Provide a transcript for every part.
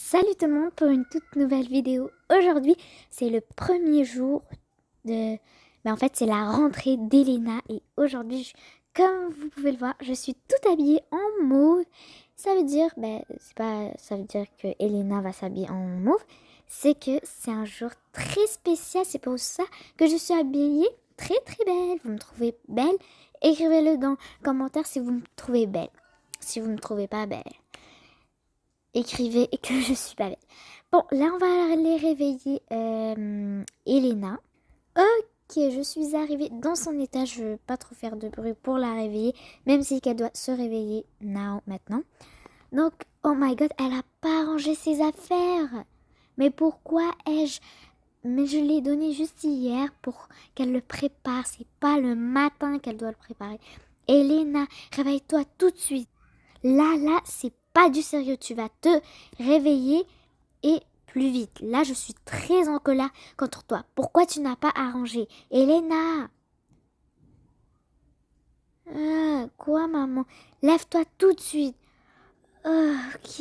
Salut tout le monde pour une toute nouvelle vidéo. Aujourd'hui, c'est le premier jour de... en fait, c'est la rentrée d'Elena. Et aujourd'hui, comme vous pouvez le voir, je suis toute habillée en mauve. Ça veut dire, c'est pas... ça veut dire que Elena va s'habiller en mauve. C'est que c'est un jour très spécial. C'est pour ça que je suis habillée très très belle. Vous me trouvez belle? Écrivez-le dans les commentaires si vous me trouvez belle. Si vous me trouvez pas belle, écrivez que je suis pas belle. Bon, là, on va aller réveiller Elena. Ok, je suis arrivée dans son étage. Je ne veux pas trop faire de bruit pour la réveiller, même si elle doit se réveiller maintenant. Donc, oh my god, elle a pas rangé ses affaires. Mais pourquoi ai-je... Mais je l'ai donné juste hier pour qu'elle le prépare. C'est pas le matin qu'elle doit le préparer. Elena, réveille-toi tout de suite. Là, c'est pas du sérieux. Tu vas te réveiller et plus vite. Là, je suis très en colère contre toi. Pourquoi tu n'as pas arrangé? Elena! Quoi, maman? Lève-toi tout de suite. Ok,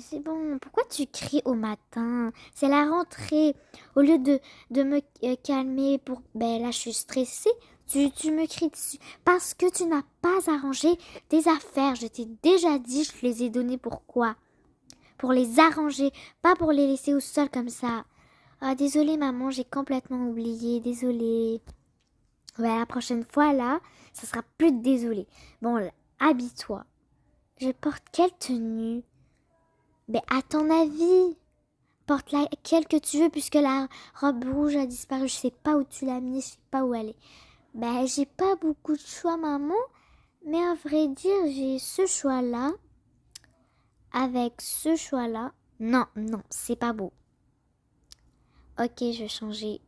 c'est bon. Pourquoi tu cries au matin? C'est la rentrée. Au lieu de me calmer pour... là, je suis stressée. Tu me cries dessus parce que tu n'as pas arrangé tes affaires. Je t'ai déjà dit, je te les ai données pourquoi? Pour les arranger, pas pour les laisser au sol comme ça. Ah, désolée maman, j'ai complètement oublié, désolée. Ouais, la prochaine fois là, ça sera plus de désolée. Bon, là, habille-toi. Je porte quelle tenue? À ton avis, porte laquelle que tu veux puisque la robe rouge a disparu. Je sais pas où tu l'as mis, je sais pas où elle est. J'ai pas beaucoup de choix maman, mais à vrai dire, j'ai ce choix-là. Avec ce choix-là, non, c'est pas beau. Ok, je vais changer.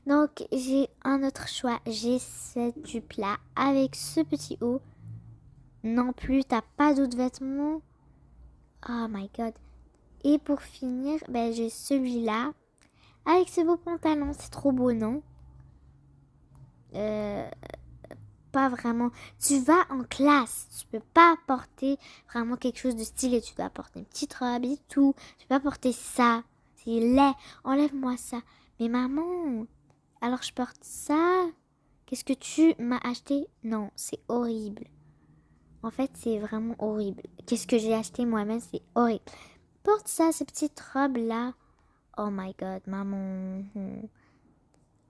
Donc, j'ai un autre choix. J'ai cette jupe-là avec ce petit haut. Non plus, t'as pas d'autres vêtements. Oh my god. Et pour finir, j'ai celui-là avec ce beau pantalon. C'est trop beau, non? Pas vraiment. Tu vas en classe. Tu peux pas porter vraiment quelque chose de stylé. Tu dois porter une petite robe et tout. Tu peux pas porter ça. C'est laid. Enlève-moi ça. Mais maman, alors je porte ça. Qu'est-ce que tu m'as acheté? Non, c'est horrible. En fait, c'est vraiment horrible. Qu'est-ce que j'ai acheté moi-même? C'est horrible. Porte ça, cette petite robe-là. Oh my god, maman.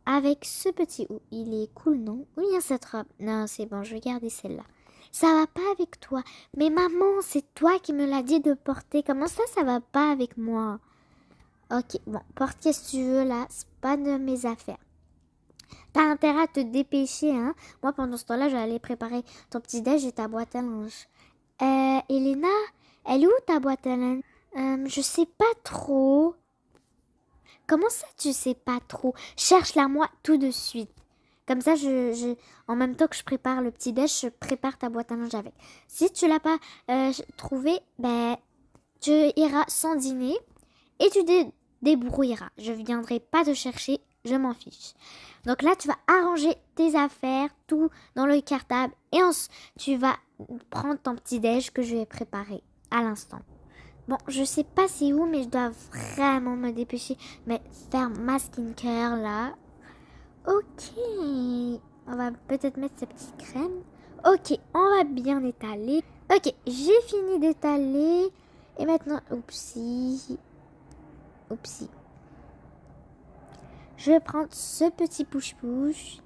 Avec ce petit haut, il est cool, non? Ou bien cette robe? Non, c'est bon, je vais garder celle-là. Ça va pas avec toi. Mais maman, c'est toi qui me l'as dit de porter. Comment ça va pas avec moi? Ok, bon, porte qu'est-ce que tu veux là. C'est pas de mes affaires. T'as intérêt à te dépêcher, hein. Moi, pendant ce temps-là, je vais aller préparer ton petit-déj et ta boîte à linge. Elena, elle est où ta boîte à linge? Je sais pas trop. Comment ça, tu sais pas trop? Cherche-la moi tout de suite. Comme ça, en même temps que je prépare le petit-déj, je prépare ta boîte à linge avec. Si tu l'as pas trouvé, tu iras sans dîner et tu débrouilleras. Je viendrai pas te chercher, je m'en fiche. Donc là, tu vas arranger tes affaires, tout dans le cartable et ensuite, tu vas prendre ton petit-déj que je vais préparer à l'instant. Bon, je sais pas c'est où, mais je dois vraiment me dépêcher, mais faire ma skincare là. Ok, on va peut-être mettre cette petite crème. Ok, on va bien étaler. Ok, j'ai fini d'étaler. Et maintenant, oupsie. Je vais prendre ce petit push-push.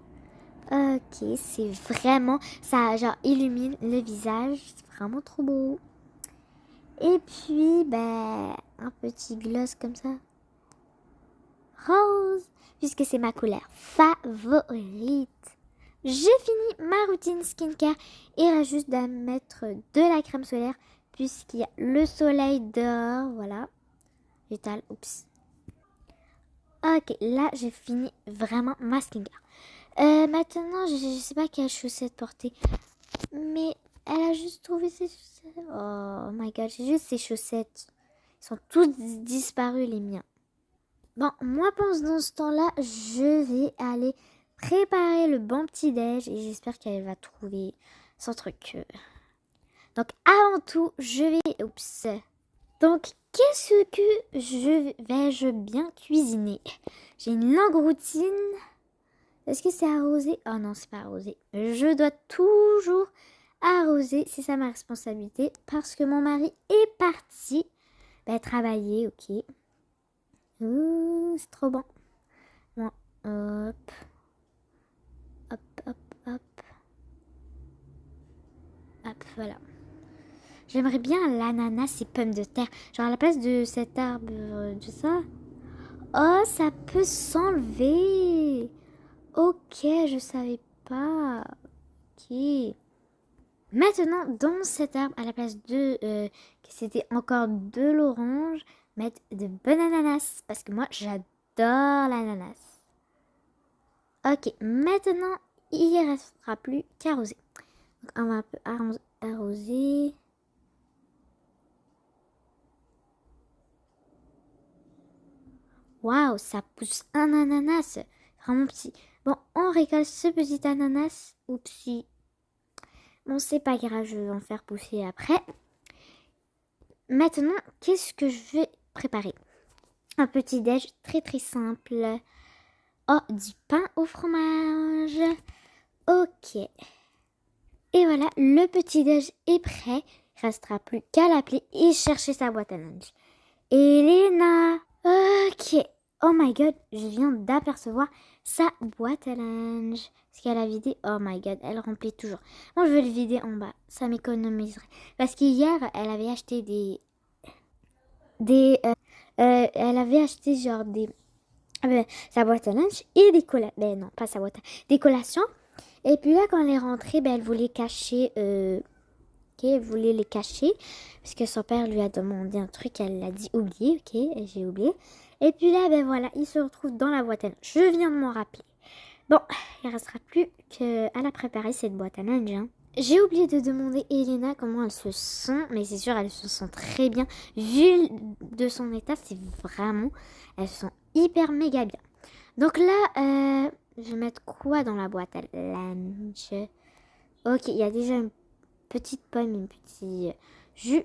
Ok, c'est vraiment... Ça, genre, illumine le visage. C'est vraiment trop beau. Et puis, un petit gloss comme ça. Rose. Puisque c'est ma couleur favorite. J'ai fini ma routine skincare. Il reste juste à mettre de la crème solaire. Puisqu'il y a le soleil dehors. Voilà. J'étale. Oups. Ok, là j'ai fini vraiment ma skincare. Maintenant, je sais pas quelle chaussette porter. Mais elle a juste trouvé ses chaussettes. Oh my god, j'ai juste ces chaussettes. Ils sont toutes disparus les miens. Bon, moi pendant ce temps-là, je vais aller préparer le bon petit-déj. Et j'espère qu'elle va trouver son truc. Donc avant tout, je vais... Oups. Donc, qu'est-ce que vais-je bien cuisiner? J'ai une longue routine. Est-ce que c'est arrosé? Oh non, c'est pas arrosé. Je dois toujours arroser, c'est ça ma responsabilité, parce que mon mari est parti travailler, ok. Ouh, c'est trop bon. Bon, hop, hop, hop, hop, hop, voilà. J'aimerais bien l'ananas et pommes de terre. Genre à la place de cet arbre, de ça. Oh, ça peut s'enlever. Ok, je savais pas. Ok. Maintenant, dans cet arbre, à la place de que c'était encore de l'orange, mettre de bon ananas. Parce que moi, j'adore l'ananas. Ok, maintenant, il ne restera plus qu'arroser. Donc, on va un peu arroser. Waouh, ça pousse un ananas. Vraiment petit. Bon, on récolte ce petit ananas. Oupsie. Bon, c'est pas grave, je vais en faire pousser après. Maintenant, qu'est-ce que je vais préparer? Un petit déj très très simple. Oh, du pain au fromage. Ok. Et voilà, le petit déj est prêt. Il restera plus qu'à l'appeler et chercher sa boîte à lunch. Elena. Ok. Oh my god, je viens d'apercevoir sa boîte à linge. Est-ce qu'elle a vidé? Oh my god, elle remplit toujours. Bon, je vais le vider en bas. Ça m'économiserait. Parce qu'hier, elle avait acheté elle avait acheté genre sa boîte à lunch et des collations. Ben non, pas sa boîte des collations. Et puis là, quand elle est rentrée, elle voulait cacher. Ok, elle voulait les cacher. Parce que son père lui a demandé un truc. Elle l'a dit oublier. Ok, et j'ai oublié. Et puis là, voilà, il se retrouve dans la boîte à lunch. Je viens de m'en rappeler. Bon, il ne restera plus qu'à la préparer cette boîte à lunch. Hein. J'ai oublié de demander à Elena comment elle se sent, mais c'est sûr, elle se sent très bien. Vu de son état, c'est vraiment, elle se sent hyper méga bien. Donc là, je vais mettre quoi dans la boîte à lunch? Ok, il y a déjà une petite pomme, une petite jus.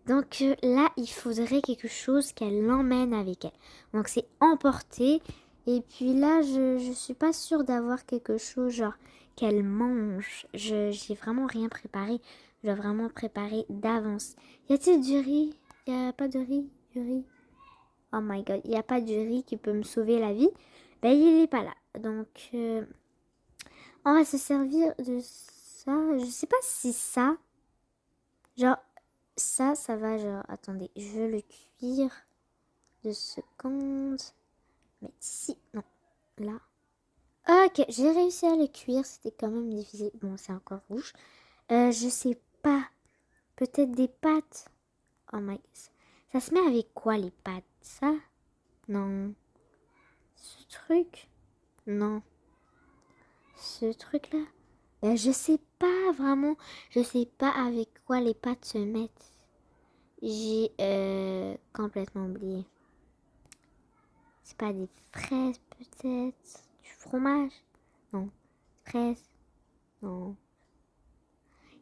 Donc là, il faudrait quelque chose qu'elle emmène avec elle. Donc c'est emporter. Et puis là, je suis pas sûre d'avoir quelque chose genre qu'elle mange. J'ai vraiment rien préparé. Je dois vraiment préparer d'avance. Y a-t-il du riz? Y a pas de riz? Du riz? Oh my god, il n'y a pas du riz qui peut me sauver la vie. Ben il n'est pas là. Donc on va se servir de ça. Je sais pas si ça, genre ça va genre. Attendez, je veux le cuire 2 secondes. Mais ici, non, là. Ok, j'ai réussi à le cuire. C'était quand même difficile. Bon, c'est encore rouge. Je sais pas. Peut-être des pâtes. Oh my god. Ça se met avec quoi les pâtes? Ça? Non. Ce truc? Non. Ce truc-là? Je sais pas vraiment. Je sais pas avec quoi les pâtes se mettent. J'ai complètement oublié. C'est pas des fraises peut-être? Du fromage? Non. Fraises? Non.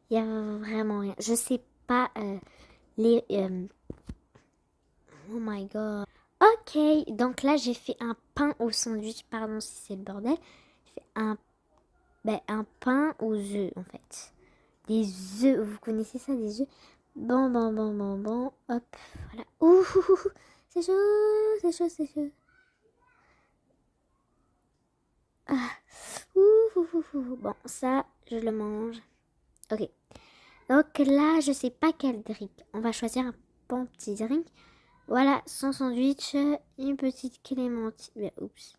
Il y a vraiment rien. Je sais pas les... Oh my god. Ok, donc là j'ai fait un pain au sandwich. Pardon si c'est le bordel. J'ai fait un pain aux œufs en fait. Des œufs, vous connaissez ça, des œufs? Bon, bon, bon, bon, bon. Hop, voilà. Ouh, c'est chaud, c'est chaud, c'est chaud. Ah, Bon, ça, je le mange. Ok. Donc là, je sais pas quel drink. On va choisir un bon petit drink. Voilà, son sandwich, une petite clémentine. Mais, oups.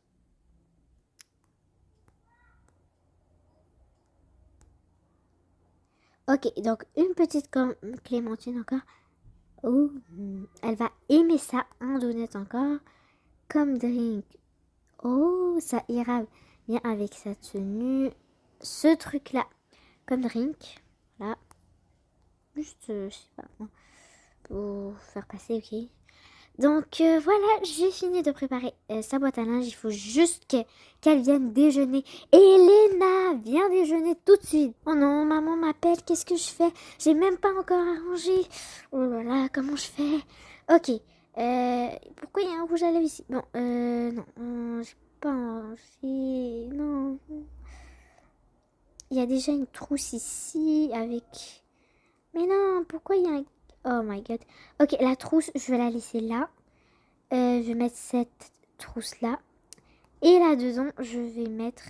Ok, donc une petite clémentine encore. Oh, elle va aimer ça. Un donut encore. Comme drink. Oh, ça ira bien avec sa tenue. Ce truc-là, comme drink. Voilà. Juste, je sais pas, pour faire passer, ok. Donc voilà, j'ai fini de préparer sa boîte à linge. Il faut juste qu'elle vienne déjeuner. Et Elena, viens déjeuner tout de suite. Oh non, maman m'appelle, qu'est-ce que je fais? J'ai même pas encore arrangé. Oh là là, comment je fais? Ok. Pourquoi il y a un rouge à lèvres ici? Bon, non, j'ai pas arrangé. Non. Il y a déjà une trousse ici avec... Mais non, pourquoi il y a un... Oh my god. Ok, la trousse, je vais la laisser là. Je vais mettre cette trousse là. Et là-dedans, je vais mettre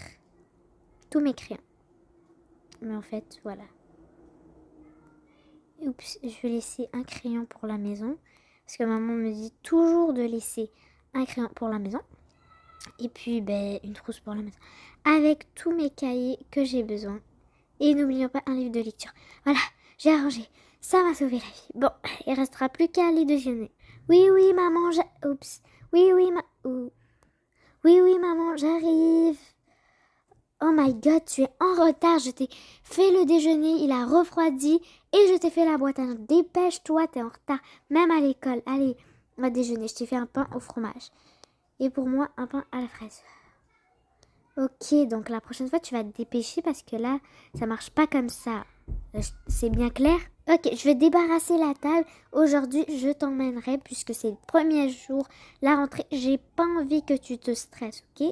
tous mes crayons. Mais en fait, voilà. Oups, je vais laisser un crayon pour la maison. Parce que maman me dit toujours de laisser un crayon pour la maison. Et puis, ben, une trousse pour la maison. Avec tous mes cahiers que j'ai besoin. Et n'oublions pas un livre de lecture. Voilà, j'ai arrangé. Ça m'a sauvé la vie. Bon, il restera plus qu'à aller déjeuner. Oui, oui, maman, Oups. Oui, oui, Oui, oui, maman, j'arrive. Oh my god, tu es en retard. Je t'ai fait le déjeuner, il a refroidi et je t'ai fait la boîte à linge. Dépêche-toi, t'es en retard. Même à l'école. Allez, on va déjeuner. Je t'ai fait un pain au fromage. Et pour moi, un pain à la fraise. Ok, donc la prochaine fois, tu vas te dépêcher parce que là, ça marche pas comme ça. C'est bien clair? Ok, je vais débarrasser la table. Aujourd'hui, je t'emmènerai puisque c'est le premier jour, la rentrée. J'ai pas envie que tu te stresses, ok?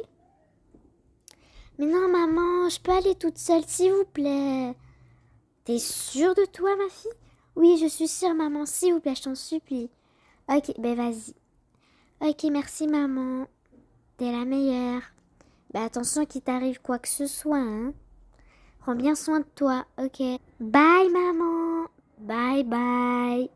Mais non, maman, je peux aller toute seule, s'il vous plaît. T'es sûre de toi, ma fille? Oui, je suis sûre, maman, s'il vous plaît, je t'en supplie. Ok, ben vas-y. Ok, merci, maman. T'es la meilleure. Ben attention qu'il t'arrive quoi que ce soit, hein. Prends bien soin de toi, ok? Bye, maman. Bye, bye.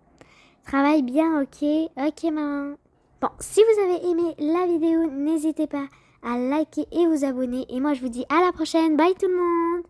Travaille bien, ok? Ok, maman. Bon, si vous avez aimé la vidéo, n'hésitez pas à liker et vous abonner. Et moi, je vous dis à la prochaine. Bye tout le monde!